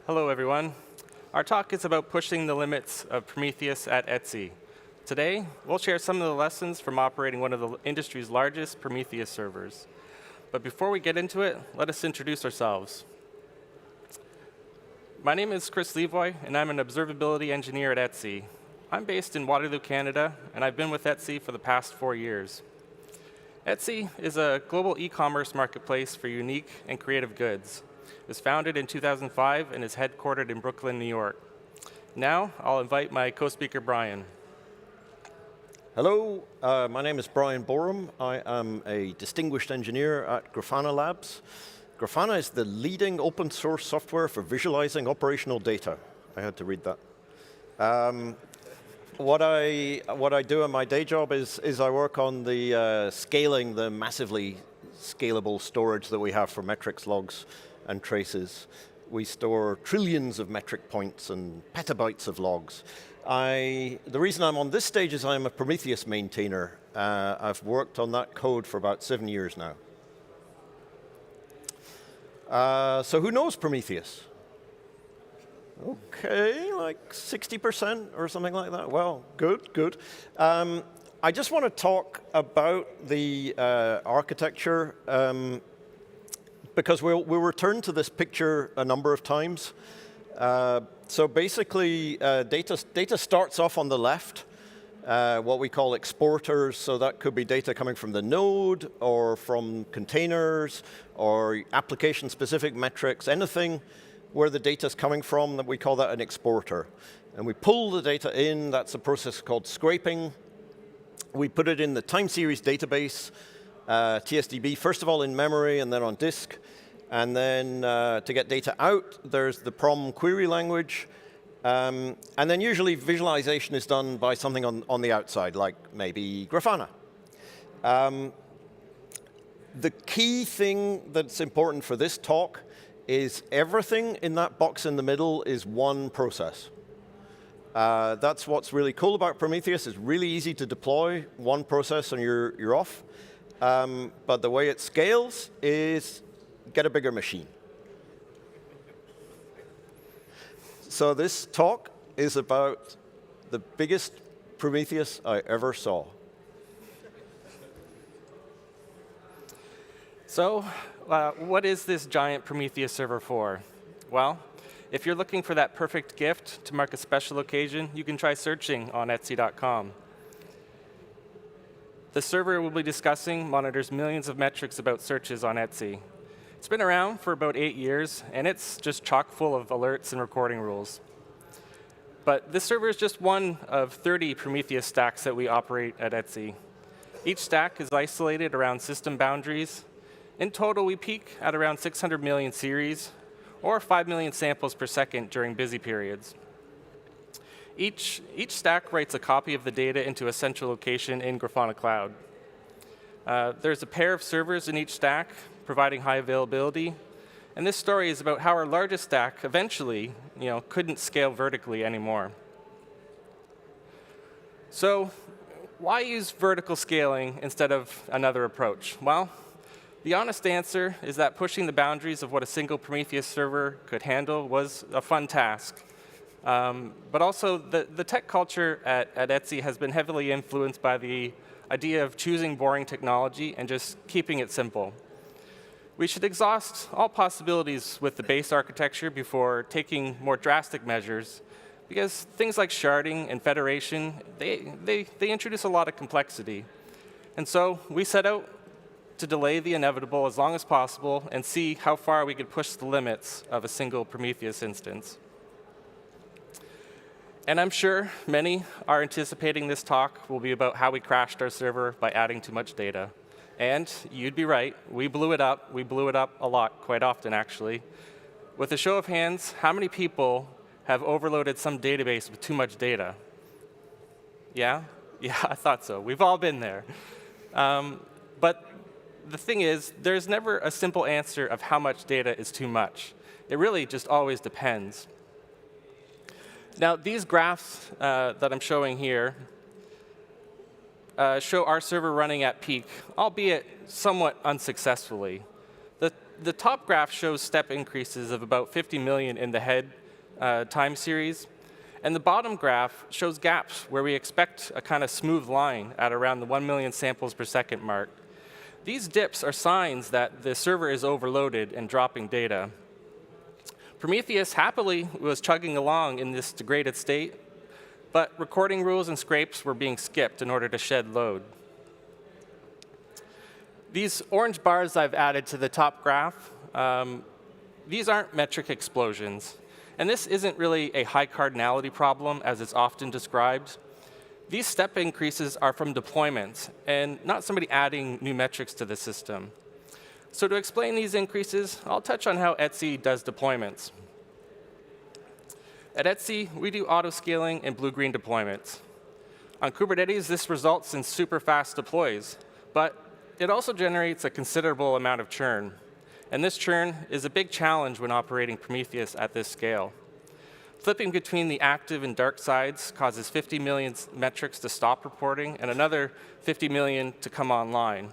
Hello, everyone. Our talk is about pushing the limits of Prometheus at Etsy. Today, we'll share some of the lessons from operating one of the industry's largest Prometheus servers. But before we get into it, let us introduce ourselves. My name is Chris Leavoy, and I'm an observability engineer at Etsy. I'm based in Waterloo, Canada, and I've been with Etsy for the past 4 years. Etsy is a global e-commerce marketplace for unique and creative goods. It was founded in 2005 and is headquartered in Brooklyn, New York. Now, I'll invite my co-speaker, Bryan. Hello, my name is Bryan Boreham. I am a distinguished engineer at Grafana Labs. Grafana is the leading open source software for visualizing operational data. I had to read that. What I do in my day job is I work on the scaling the massively scalable storage that we have for metrics, logs, and traces. We store trillions of metric points and petabytes of logs. The reason I'm on this stage is I'm a Prometheus maintainer. I've worked on that code for about 7 years now. So who knows Prometheus? Okay, like 60% or something like that. Well, good, good. I just want to talk about the architecture because we'll return to this picture a number of times. So basically, data starts off on the left, what we call exporters. So that could be data coming from the node or from containers or application-specific metrics, anything where the data is coming from, that we call that an exporter. And we pull the data in. That's a process called scraping. We put it in the time series database, TSDB, first of all in memory and then on disk. And then to get data out, there's the prom query language. And then usually visualization is done by something on the outside, like maybe Grafana. The key thing that's important for this talk is everything in that box in the middle is one process. That's what's really cool about Prometheus. It's really easy to deploy one process and you're off. But the way it scales is get a bigger machine. So this talk is about the biggest Prometheus I ever saw. So, what is this giant Prometheus server for? Well, if you're looking for that perfect gift to mark a special occasion, you can try searching on Etsy.com. The server we'll be discussing monitors millions of metrics about searches on Etsy. It's been around for about 8 years, and it's just chock full of alerts and recording rules. But this server is just one of 30 Prometheus stacks that we operate at Etsy. Each stack is isolated around system boundaries. In total, we peak at around 600 million series, or 5 million samples per second during busy periods. Each stack writes a copy of the data into a central location in Grafana Cloud. There's a pair of servers in each stack, providing high availability. And this story is about how our largest stack eventually couldn't scale vertically anymore. So why use vertical scaling instead of another approach? Well, the honest answer is that pushing the boundaries of what a single Prometheus server could handle was a fun task. But also, the tech culture at Etsy has been heavily influenced by the idea of choosing boring technology and just keeping it simple. We should exhaust all possibilities with the base architecture before taking more drastic measures, because things like sharding and federation, they introduce a lot of complexity. And so we set out to delay the inevitable as long as possible and see how far we could push the limits of a single Prometheus instance. And I'm sure many are anticipating this talk will be about how we crashed our server by adding too much data. And you'd be right, we blew it up. We blew it up a lot, quite often actually. With a show of hands, how many people have overloaded some database with too much data? Yeah? Yeah, I thought so. We've all been there. But the thing is, there's never a simple answer of how much data is too much. It really just always depends. Now, these graphs that I'm showing here show our server running at peak, albeit somewhat unsuccessfully. the top graph shows step increases of about 50 million in the head time series. And the bottom graph shows gaps where we expect a kind of smooth line at around the 1 million samples per second mark. These dips are signs that the server is overloaded and dropping data. Prometheus happily was chugging along in this degraded state, but recording rules and scrapes were being skipped in order to shed load. These orange bars I've added to the top graph, these aren't metric explosions. And this isn't really a high cardinality problem, as it's often described. These step increases are from deployments, and not somebody adding new metrics to the system. So to explain these increases, I'll touch on how Etsy does deployments. At Etsy, we do auto-scaling and blue-green deployments. On Kubernetes, this results in super fast deploys, but it also generates a considerable amount of churn. And this churn is a big challenge when operating Prometheus at this scale. Flipping between the active and dark sides causes 50 million metrics to stop reporting and another 50 million to come online.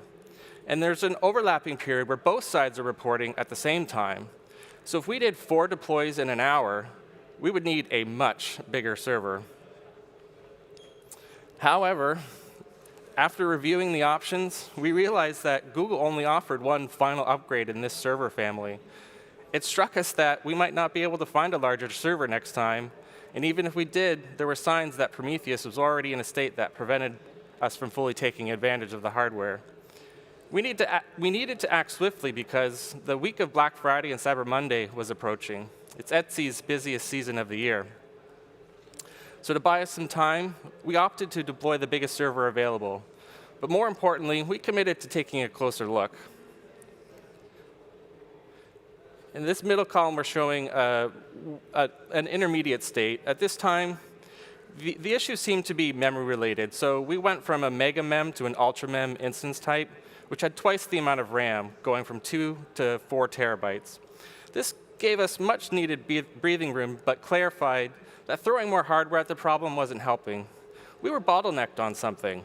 And there's an overlapping period where both sides are reporting at the same time. So if we did 4 deploys in an hour, we would need a much bigger server. However, after reviewing the options, we realized that Google only offered one final upgrade in this server family. It struck us that we might not be able to find a larger server next time, and even if we did, there were signs that Prometheus was already in a state that prevented us from fully taking advantage of the hardware. We needed to act swiftly because the week of Black Friday and Cyber Monday was approaching. It's Etsy's busiest season of the year. So to buy us some time, we opted to deploy the biggest server available. But more importantly, we committed to taking a closer look. In this middle column, we're showing an intermediate state. At this time, the issues seemed to be memory related. So we went from a mega mem to an ultra mem instance type, which had twice the amount of RAM, going from 2 to 4 terabytes. This gave us much needed breathing room, but clarified that throwing more hardware at the problem wasn't helping. We were bottlenecked on something.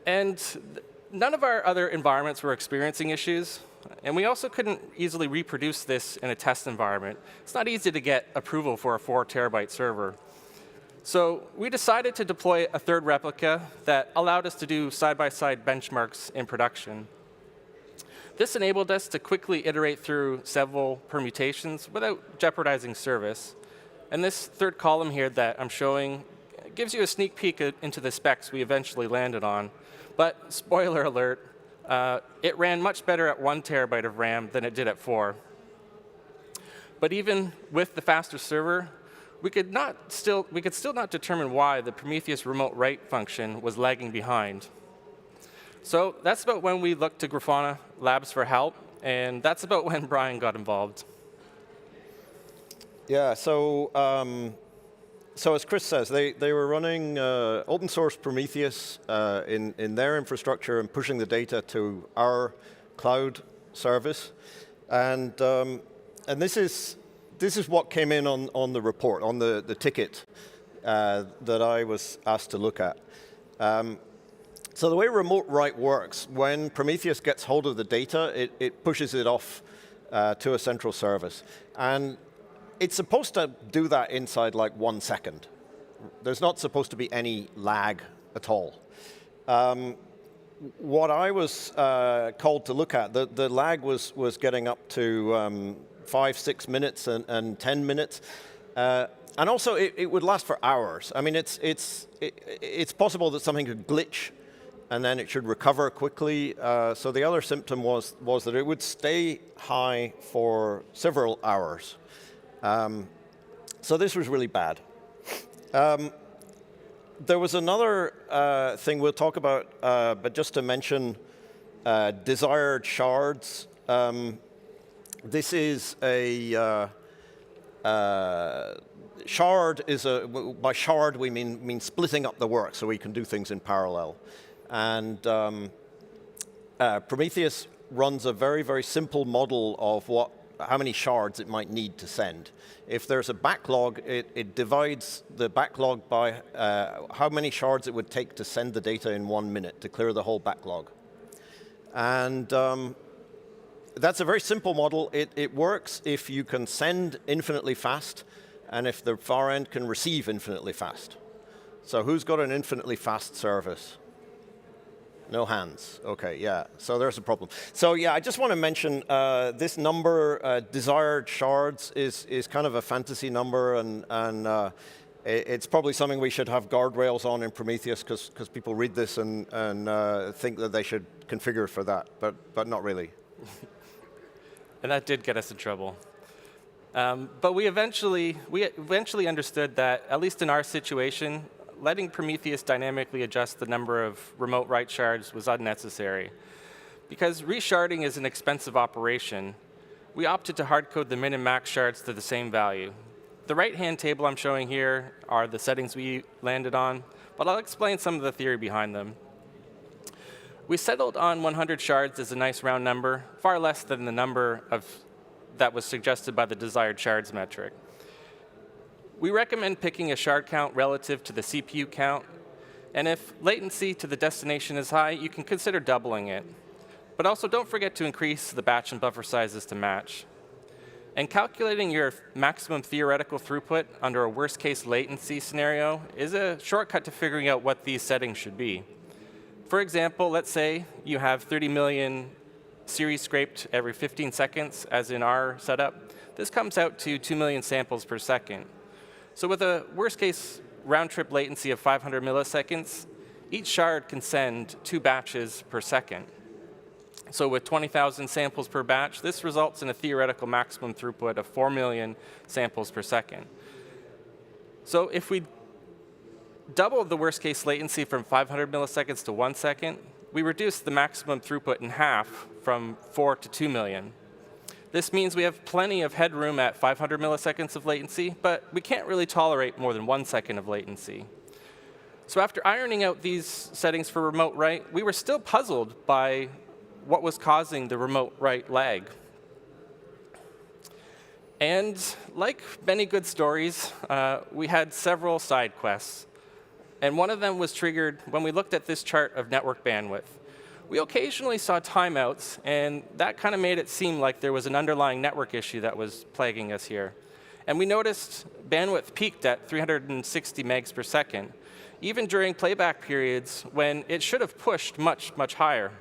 And none of our other environments were experiencing issues, and we also couldn't easily reproduce this in a test environment. It's not easy to get approval for a 4 terabyte server. So we decided to deploy a third replica that allowed us to do side-by-side benchmarks in production. This enabled us to quickly iterate through several permutations without jeopardizing service. And this third column here that I'm showing gives you a sneak peek into the specs we eventually landed on. But spoiler alert, it ran much better at 1 terabyte of RAM than it did at 4. But even with the faster server, we could still not determine why the Prometheus remote write function was lagging behind. So that's about when we looked to Grafana Labs for help, and that's about when Bryan got involved. Yeah, so as Chris says, they were running open source Prometheus in their infrastructure and pushing the data to our cloud service, and this is what came in on the report, on the ticket that I was asked to look at. So the way remote write works, when Prometheus gets hold of the data, it pushes it off to a central service. And it's supposed to do that inside like 1 second. There's not supposed to be any lag at all. What I was called to look at, the lag was getting up to 5, 6 minutes and 10 minutes. And also, it would last for hours. I mean, it's possible that something could glitch and then it should recover quickly. So the other symptom was that it would stay high for several hours. So this was really bad. There was another thing we'll talk about, but just to mention desired shards. This is a shard by shard we mean splitting up the work so we can do things in parallel. And Prometheus runs a very, very simple model of how many shards it might need to send. If there's a backlog, it divides the backlog by how many shards it would take to send the data in 1 minute to clear the whole backlog. And that's a very simple model. It works if you can send infinitely fast, and if the far end can receive infinitely fast. So who's got an infinitely fast service? No hands. OK, yeah. So there's a problem. So yeah, I just want to mention this number, desired shards, is kind of a fantasy number, and it's probably something we should have guardrails on in Prometheus, because people read this and think that they should configure for that, but not really. And that did get us in trouble. But we eventually understood that, at least in our situation, letting Prometheus dynamically adjust the number of remote write shards was unnecessary. Because resharding is an expensive operation, we opted to hardcode the min and max shards to the same value. The right-hand table I'm showing here are the settings we landed on, but I'll explain some of the theory behind them. We settled on 100 shards as a nice round number, far less than the number that was suggested by the desired shards metric. We recommend picking a shard count relative to the CPU count, and if latency to the destination is high, you can consider doubling it. But also don't forget to increase the batch and buffer sizes to match. And calculating your maximum theoretical throughput under a worst-case latency scenario is a shortcut to figuring out what these settings should be. For example, let's say you have 30 million series scraped every 15 seconds, as in our setup. This comes out to 2 million samples per second. So with a worst-case round-trip latency of 500 milliseconds, each shard can send 2 batches per second. So with 20,000 samples per batch, this results in a theoretical maximum throughput of 4 million samples per second. So if we double the worst-case latency from 500 milliseconds to 1 second, we reduce the maximum throughput in half from 4 to 2 million. This means we have plenty of headroom at 500 milliseconds of latency, but we can't really tolerate more than 1 second of latency. So after ironing out these settings for remote write, we were still puzzled by what was causing the remote write lag. And like many good stories, we had several side quests. And one of them was triggered when we looked at this chart of network bandwidth. We occasionally saw timeouts, and that kind of made it seem like there was an underlying network issue that was plaguing us here. And we noticed bandwidth peaked at 360 megs per second, even during playback periods when it should have pushed much, much higher.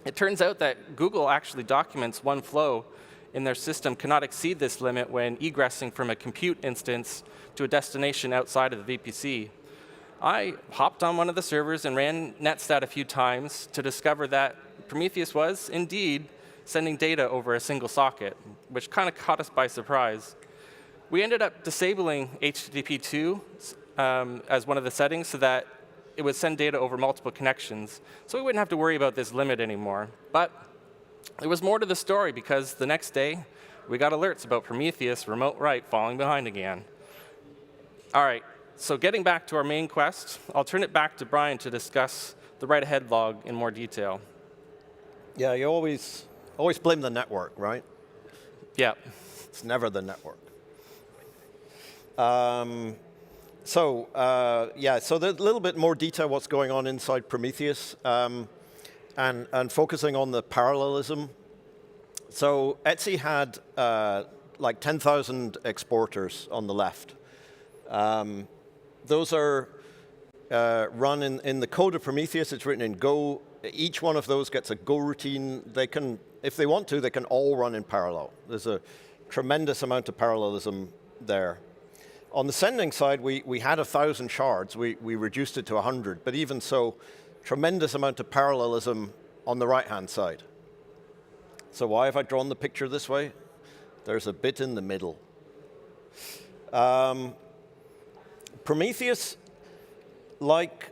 It turns out that Google actually documents one flow in their system cannot exceed this limit when egressing from a compute instance to a destination outside of the VPC. I hopped on one of the servers and ran netstat a few times to discover that Prometheus was indeed sending data over a single socket, which kind of caught us by surprise. We ended up disabling HTTP2 as one of the settings so that it would send data over multiple connections, so we wouldn't have to worry about this limit anymore. But there was more to the story, because the next day, we got alerts about Prometheus remote write falling behind again. All right. So getting back to our main quest, I'll turn it back to Bryan to discuss the write-ahead log in more detail. Yeah, you always blame the network, right? Yeah. It's never the network. So there's a little bit more detail what's going on inside Prometheus, and focusing on the parallelism. So Etsy had like 10,000 exporters on the left. Those are run in the code of Prometheus. It's written in Go. Each one of those gets a Go routine. They can, if they want to, they can all run in parallel. There's a tremendous amount of parallelism there. On the sending side, we had 1,000 shards. We reduced it to 100. But even so, tremendous amount of parallelism on the right-hand side. So why have I drawn the picture this way? There's a bit in the middle. Prometheus, like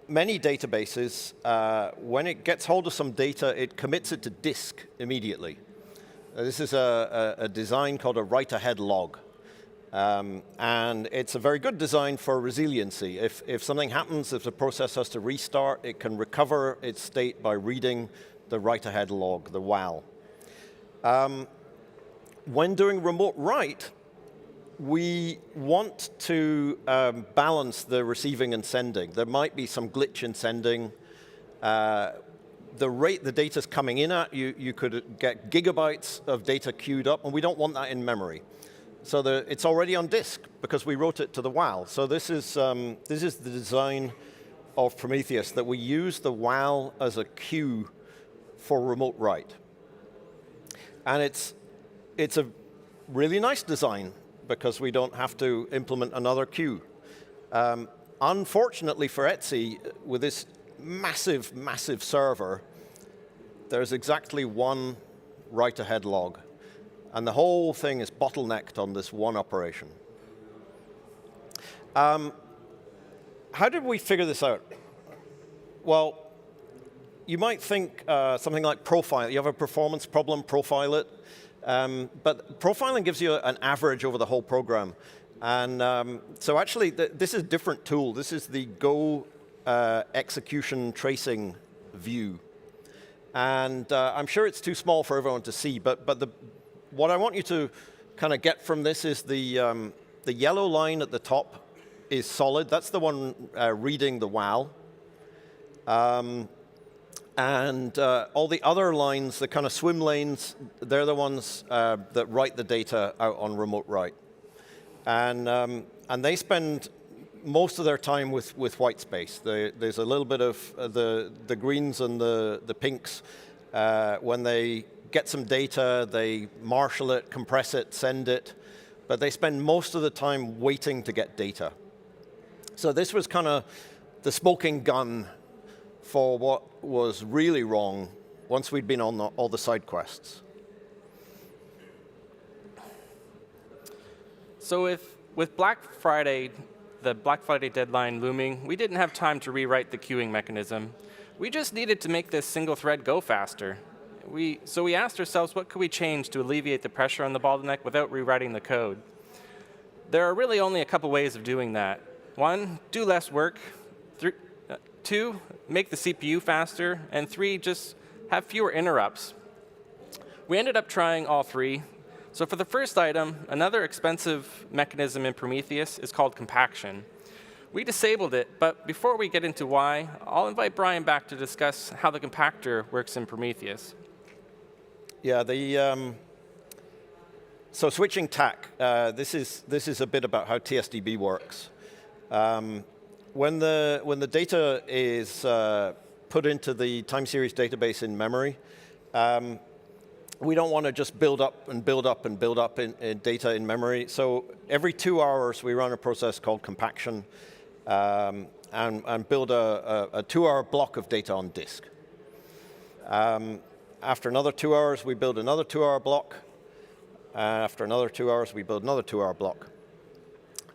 many databases, when it gets hold of some data, it commits it to disk immediately. This is a design called a write-ahead log. And it's a very good design for resiliency. If something happens, if the process has to restart, it can recover its state by reading the write-ahead log, the WAL. When doing remote write, we want to balance the receiving and sending. There might be some glitch in sending. the rate the data's coming in at, you could get gigabytes of data queued up, and we don't want that in memory. So it's already on disk because we wrote it to the WAL. So this is the design of Prometheus, that we use the WAL as a queue for remote write. And it's a really nice design because we don't have to implement another queue. Unfortunately for Etsy, with this massive, massive server, there's exactly one write-ahead log. And the whole thing is bottlenecked on this one operation. How did we figure this out? Well, you might think something like profile. You have a performance problem, profile it. But profiling gives you an average over the whole program. And so actually, this is a different tool. This is the Go execution tracing view. And I'm sure it's too small for everyone to see, but what I want you to kind of get from this is the yellow line at the top is solid. That's the one reading the WAL. And all the other lines, the kind of swim lanes, they're the ones that write the data out on remote write. And they spend most of their time with white space. There's a little bit of the greens and the pinks. When they get some data, they marshal it, compress it, send it. But they spend most of the time waiting to get data. So this was kind of the smoking gun for what was really wrong once we'd been on all the side quests. So with Black Friday, the Black Friday deadline looming, we didn't have time to rewrite the queuing mechanism. We just needed to make this single thread go faster. So we asked ourselves, what could we change to alleviate the pressure on the bottleneck without rewriting the code? There are really only a couple ways of doing that. 1, do less work. 2, make the CPU faster. And 3, just have fewer interrupts. We ended up trying all 3. So for the first item, another expensive mechanism in Prometheus is called compaction. We disabled it, but before we get into why, I'll invite Bryan back to discuss how the compactor works in Prometheus. Yeah, so switching tack, this is a bit about how TSDB works. When the data is put into the time series database in memory, we don't want to just build up and build up and build up in data in memory. So every 2 hours, we run a process called compaction and build a 2-hour block of data on disk. After another 2 hours, we build another 2-hour block. After another 2 hours, we build another 2-hour block.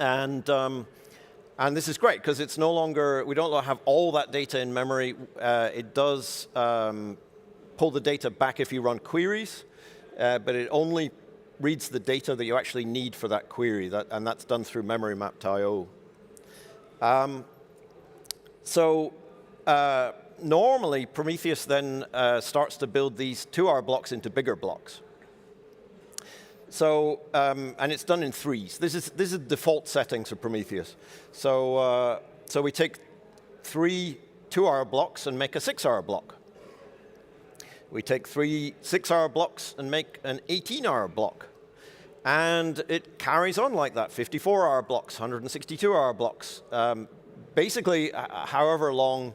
And this is great because it's no longer, we don't have all that data in memory. It does pull the data back if you run queries, but it only reads the data that you actually need for that query, and that's done through memory mapped I/O. Normally, Prometheus then starts to build these 2-hour blocks into bigger blocks. So, and it's done in 3s. This is default settings of Prometheus. So we take 3 2-hour blocks and make a 6-hour block. We take 3 6-hour blocks and make an 18-hour block. And it carries on like that, 54-hour blocks, 162-hour blocks. Basically, however long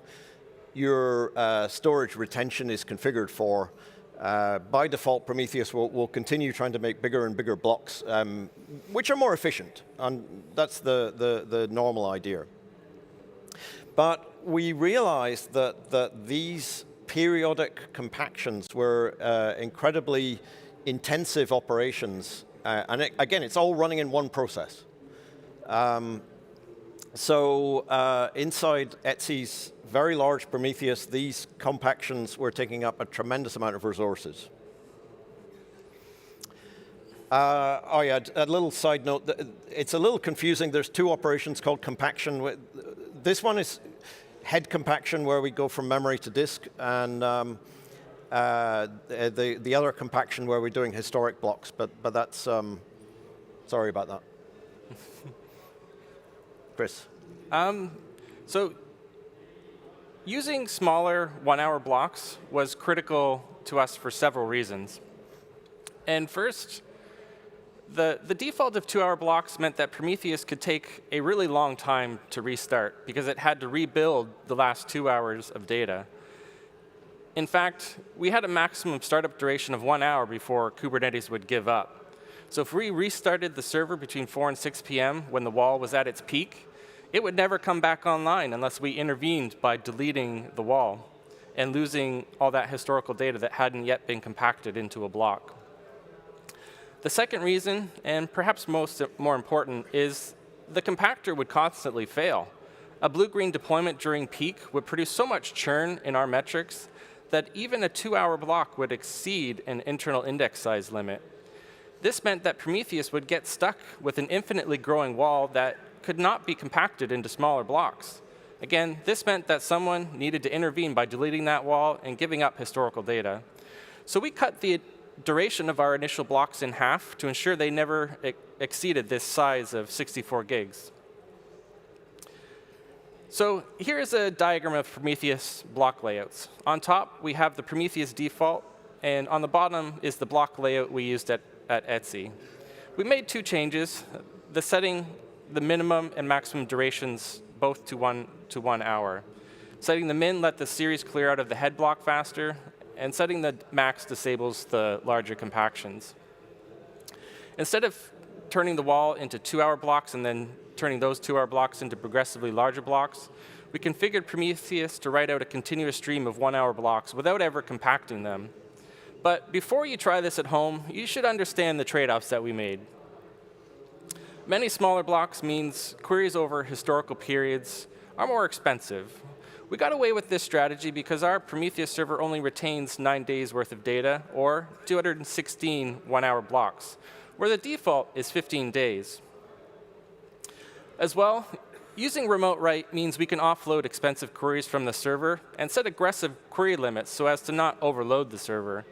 your storage retention is configured for, by default, Prometheus will continue trying to make bigger and bigger blocks, which are more efficient. And that's the normal idea. But we realized that these periodic compactions were incredibly intensive operations. And again, it's all running in one process. So inside Etsy's very large Prometheus, these compactions were taking up a tremendous amount of resources. Oh yeah, a little side note. It's a little confusing. There's 2 operations called compaction. This one is head compaction, where we go from memory to disk, and the other compaction where we're doing historic blocks. But that's sorry about that. Chris. So Using smaller 1-hour blocks was critical to us for several reasons. And first, the default of 2-hour blocks meant that Prometheus could take a really long time to restart because it had to rebuild the last 2 hours of data. In fact, we had a maximum startup duration of 1 hour before Kubernetes would give up. So if we restarted the server between 4 and 6 p.m. when the wall was at its peak, it would never come back online unless we intervened by deleting the wall and losing all that historical data that hadn't yet been compacted into a block. The second reason, and perhaps more important, is the compactor would constantly fail. A blue-green deployment during peak would produce so much churn in our metrics that even a 2-hour block would exceed an internal index size limit. This meant that Prometheus would get stuck with an infinitely growing wall that could not be compacted into smaller blocks. Again, this meant that someone needed to intervene by deleting that wall and giving up historical data. So we cut the duration of our initial blocks in half to ensure they never exceeded this size of 64 gigs. So here is a diagram of Prometheus block layouts. On top, we have the Prometheus default, and on the bottom is the block layout we used at Etsy. We made 2 changes, setting the minimum and maximum durations both to 1 hour. Setting the min let the series clear out of the head block faster, and setting the max disables the larger compactions. Instead of turning the wall into 2-hour blocks and then turning those 2-hour blocks into progressively larger blocks, we configured Prometheus to write out a continuous stream of 1-hour blocks without ever compacting them. But before you try this at home, you should understand the trade-offs that we made. Many smaller blocks means queries over historical periods are more expensive. We got away with this strategy because our Prometheus server only retains 9 days worth of data, or 216 1-hour blocks, where the default is 15 days. As well, using remote write means we can offload expensive queries from the server and set aggressive query limits so as to not overload the server.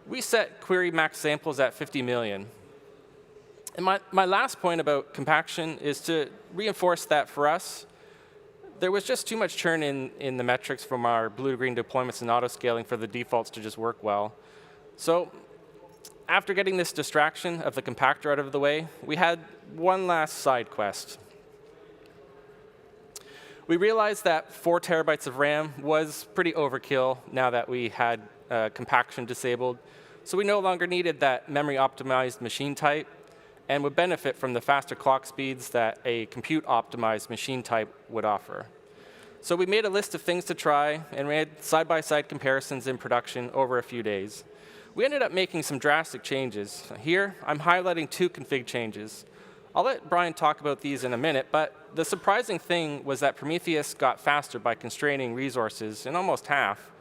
We set query max samples at 50 million. And my last point about compaction is to reinforce that for us, there was just too much churn in the metrics from our blue-green deployments and auto-scaling for the defaults to just work well. So after getting this distraction of the compactor out of the way, we had one last side quest. We realized that 4 terabytes of RAM was pretty overkill now that we had compaction disabled. So we no longer needed that memory-optimized machine type and would benefit from the faster clock speeds that a compute-optimized machine type would offer. So we made a list of things to try and made side-by-side comparisons in production over a few days. We ended up making some drastic changes. Here, I'm highlighting 2 config changes. I'll let Bryan talk about these in a minute, but the surprising thing was that Prometheus got faster by constraining resources in almost half.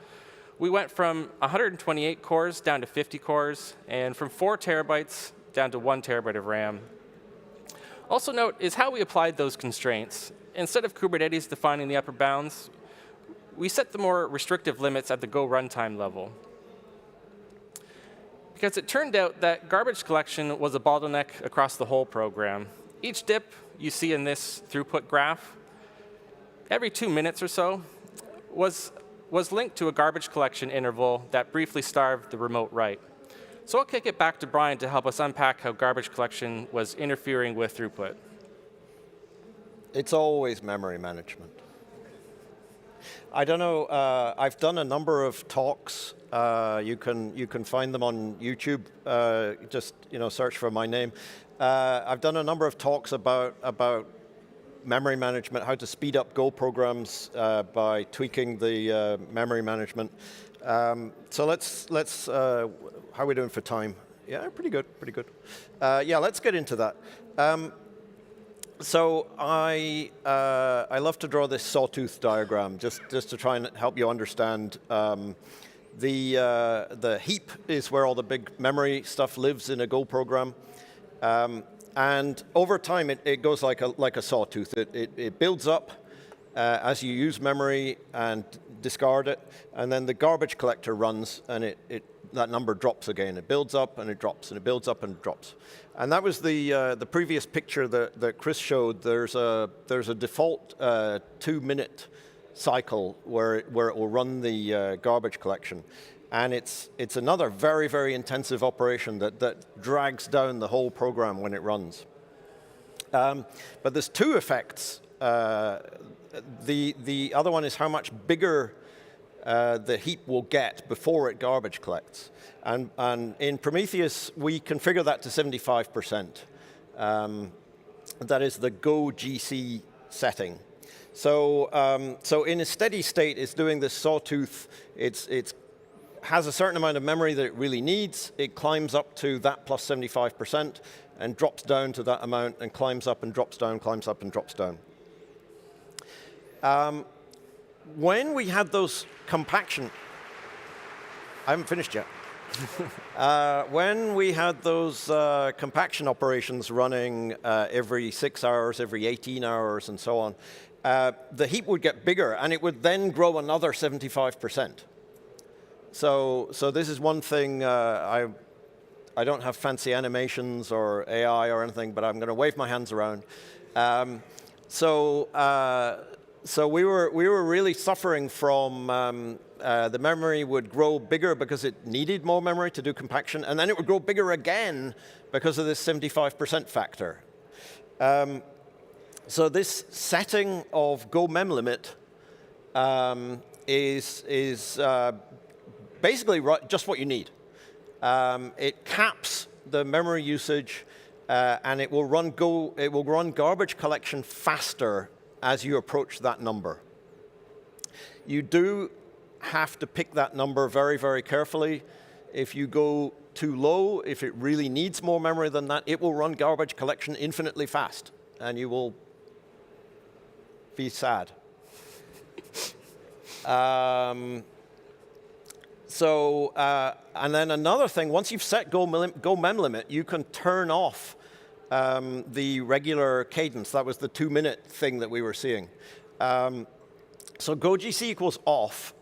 We went from 128 cores down to 50 cores, and from 4 terabytes down to 1 terabyte of RAM. Also note is how we applied those constraints. Instead of Kubernetes defining the upper bounds, we set the more restrictive limits at the Go runtime level. Because it turned out that garbage collection was a bottleneck across the whole program. Each dip you see in this throughput graph, every 2 minutes or so, was linked to a garbage collection interval that briefly starved the remote write. So I'll kick it back to Bryan to help us unpack how garbage collection was interfering with throughput. It's always memory management. I don't know, I've done a number of talks. You can find them on YouTube. Just search for my name. I've done a number of talks about memory management, how to speed up Go programs by tweaking the memory management. So let's how are we doing for time? Yeah, pretty good. Yeah, let's get into that. So I love to draw this sawtooth diagram just to try and help you understand. The heap is where all the big memory stuff lives in a Go program. And over time, it goes like a sawtooth. It builds up as you use memory and discard it, and then the garbage collector runs, and that number drops again. It builds up and it drops, and it builds up and drops. And that was the previous picture that Chris showed. There's a default 2-minute cycle where it will run the garbage collection. And it's another very, very intensive operation that drags down the whole program when it runs. But there's two effects. The other one is how much bigger the heap will get before it garbage collects. And in Prometheus, we configure that to 75%. That is the Go GC setting. So, so in a steady state, it's doing this sawtooth. It has a certain amount of memory that it really needs. It climbs up to that plus 75% and drops down to that amount and climbs up and drops down, climbs up and drops down. When we had those compaction, I haven't finished yet. When we had those compaction operations running every 6 hours, every 18 hours, and so on, the heap would get bigger, and it would then grow another 75%. So this is one thing. I don't have fancy animations or AI or anything, but I'm going to wave my hands around. So we were really suffering from the memory would grow bigger because it needed more memory to do compaction, and then it would grow bigger again because of this 75% factor. So this setting of Go mem limit is basically just what you need. It caps the memory usage, and it will run garbage collection faster as you approach that number. You do have to pick that number very, very carefully. If you go too low, if it really needs more memory than that, it will run garbage collection infinitely fast, and you will be sad. And then another thing, once you've set Go mem limit, you can turn off the regular cadence. That was the 2-minute thing that we were seeing. So Go GC equals off,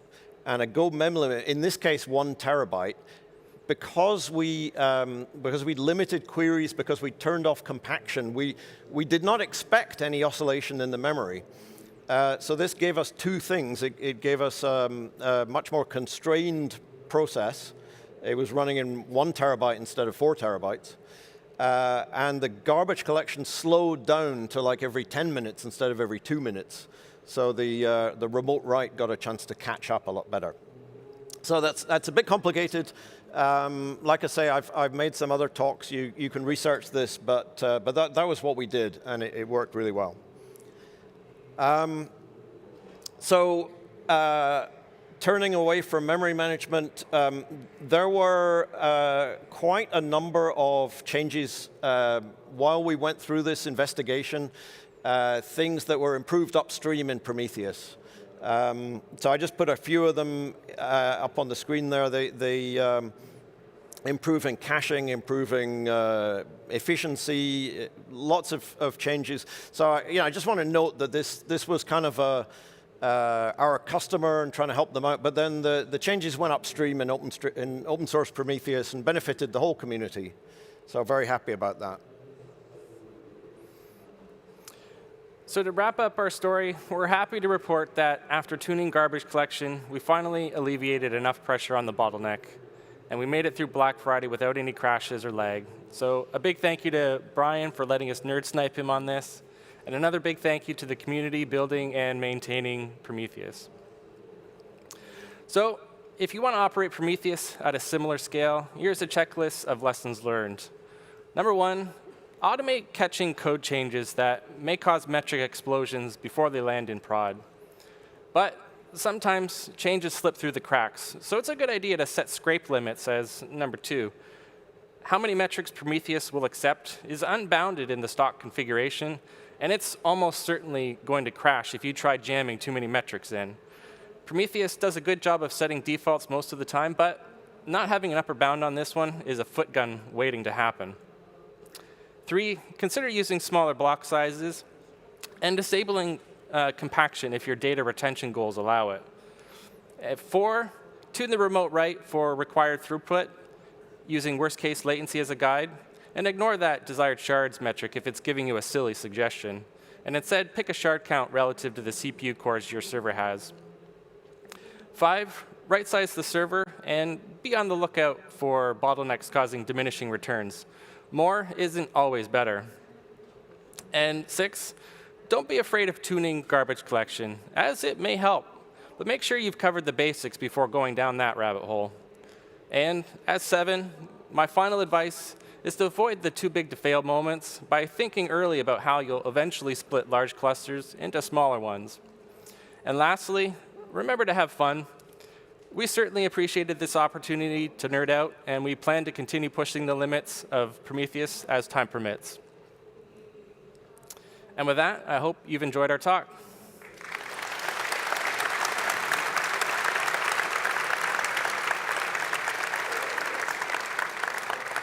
and a Go mem limit, in this case 1 terabyte, because we limited queries, because we turned off compaction, we did not expect any oscillation in the memory. So this gave us two things. It gave us a much more constrained process. It was running in 1 terabyte instead of 4 terabytes. And the garbage collection slowed down to like every 10 minutes instead of every 2 minutes. So the remote write got a chance to catch up a lot better. So that's a bit complicated. Like I say, I've made some other talks. You can research this, but that was what we did, and it worked really well. Turning away from memory management, there were quite a number of changes while we went through this investigation, things that were improved upstream in Prometheus. So I just put a few of them up on the screen there. They improving caching, improving efficiency, lots of changes. So I just want to note that this was kind of our customer and trying to help them out, but then the changes went upstream in open source Prometheus and benefited the whole community. So very happy about that. So to wrap up our story, we're happy to report that after tuning garbage collection, we finally alleviated enough pressure on the bottleneck, and we made it through Black Friday without any crashes or lag. So a big thank you to Bryan for letting us nerd snipe him on this, and another big thank you to the community building and maintaining Prometheus. So if you want to operate Prometheus at a similar scale, here's a checklist of lessons learned. Number 1, automate catching code changes that may cause metric explosions before they land in prod. But sometimes changes slip through the cracks, so it's a good idea to set scrape limits as number 2. How many metrics Prometheus will accept is unbounded in the stock configuration, and it's almost certainly going to crash if you try jamming too many metrics in. Prometheus does a good job of setting defaults most of the time, but not having an upper bound on this one is a foot gun waiting to happen. 3, consider using smaller block sizes and disabling compaction if your data retention goals allow it. 4, tune the remote write for required throughput using worst case latency as a guide, and ignore that desired shards metric if it's giving you a silly suggestion. and instead pick a shard count relative to the CPU cores your server has. 5, right-size the server and be on the lookout for bottlenecks causing diminishing returns. More isn't always better. And 6, don't be afraid of tuning garbage collection, as it may help, but make sure you've covered the basics before going down that rabbit hole. And as 7, my final advice is to avoid the too big to fail moments by thinking early about how you'll eventually split large clusters into smaller ones. And lastly, remember to have fun. We certainly appreciated this opportunity to nerd out, and we plan to continue pushing the limits of Prometheus as time permits. And with that, I hope you've enjoyed our talk.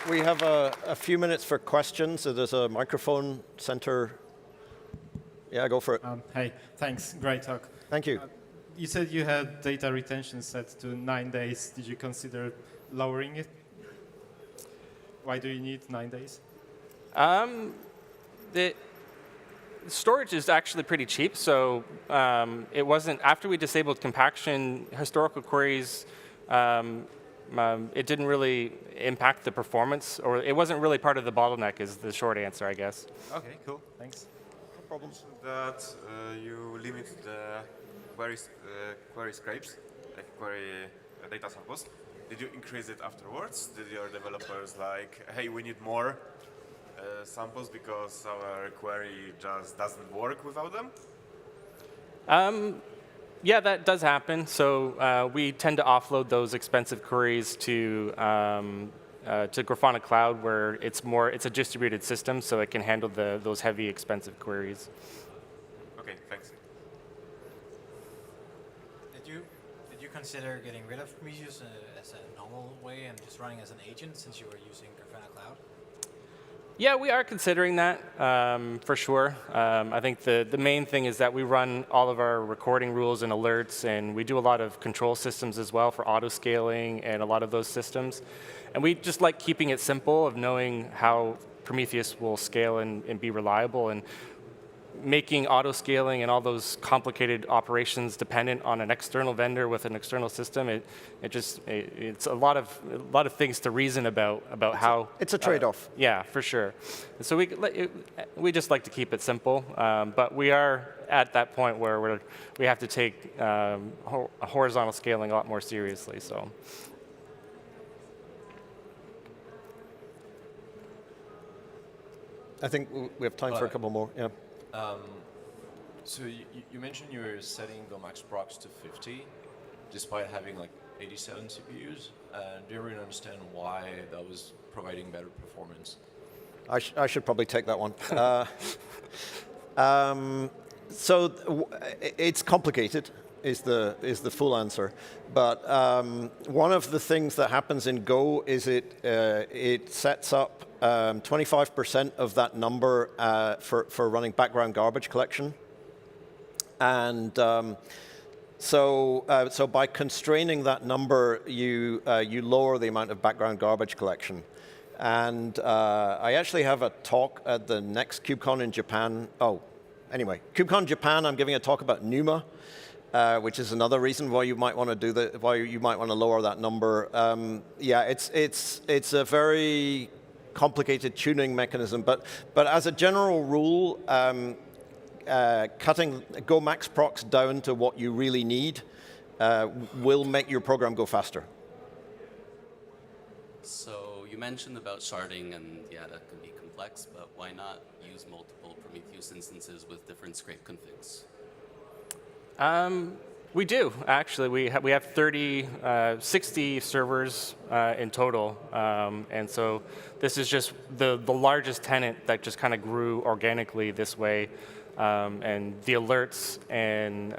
We have a few minutes for questions. So there's a microphone center. Yeah, go for it. Hey, thanks. Great talk. Thank you. You said you had data retention set to 9 days. Did you consider lowering it? Why do you need 9 days? The storage is actually pretty cheap, so it wasn't, after we disabled compaction, historical queries, it didn't really impact the performance, or it wasn't really part of the bottleneck is the short answer, I guess. Okay, cool, thanks. No problems. That you limit the query scrapes, like query data samples. Did you increase it afterwards? Did your developers like, hey, we need more samples because our query just doesn't work without them? Yeah, that does happen. So we tend to offload those expensive queries to Grafana Cloud, where it's a distributed system, so it can handle those heavy, expensive queries. Okay, thanks. Did you consider getting rid of Prometheus as a normal way and just running as an agent since you were using Grafana Cloud? Yeah, we are considering that for sure. I think the main thing is that we run all of our recording rules and alerts, and we do a lot of control systems as well for auto scaling and a lot of those systems. And we just like keeping it simple of knowing how Prometheus will scale and be reliable, and making auto scaling and all those complicated operations dependent on an external vendor with an external system. It's a lot of things to reason about how It's a trade-off. Yeah, for sure. And so we just like to keep it simple, but we are at that point where we have to take horizontal scaling a lot more seriously. So. I think we have time for a couple more. Yeah. So you mentioned you were setting the max procs to 50, despite having like 87 CPUs. Do you really understand why that was providing better performance? I should probably take that one. So it's complicated, is the full answer. But one of the things that happens in Go is it sets up 25% of that number for running background garbage collection. And so by constraining that number, you lower the amount of background garbage collection. And I actually have a talk at the next KubeCon in Japan. Oh, anyway, KubeCon Japan, I'm giving a talk about NUMA, which is another reason why you might want to lower that number. Yeah, it's a very complicated tuning mechanism, but as a general rule, cutting Go max procs down to what you really need will make your program go faster. So you mentioned about sharding, and yeah, that can be complex, but why not use multiple Prometheus instances with different scrape configs? We do, actually. We have 60 servers in total. And so this is just the largest tenant that just kind of grew organically this way. And the alerts and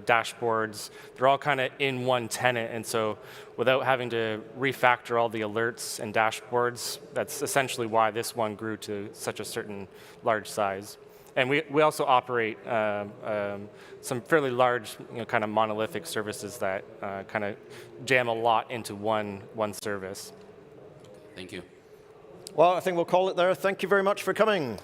dashboards, they're all kind of in one tenant. And so without having to refactor all the alerts and dashboards, that's essentially why this one grew to such a certain large size. And we also operate some fairly large, kind of monolithic services that kind of jam a lot into one service. Thank you. Well, I think we'll call it there. Thank you very much for coming.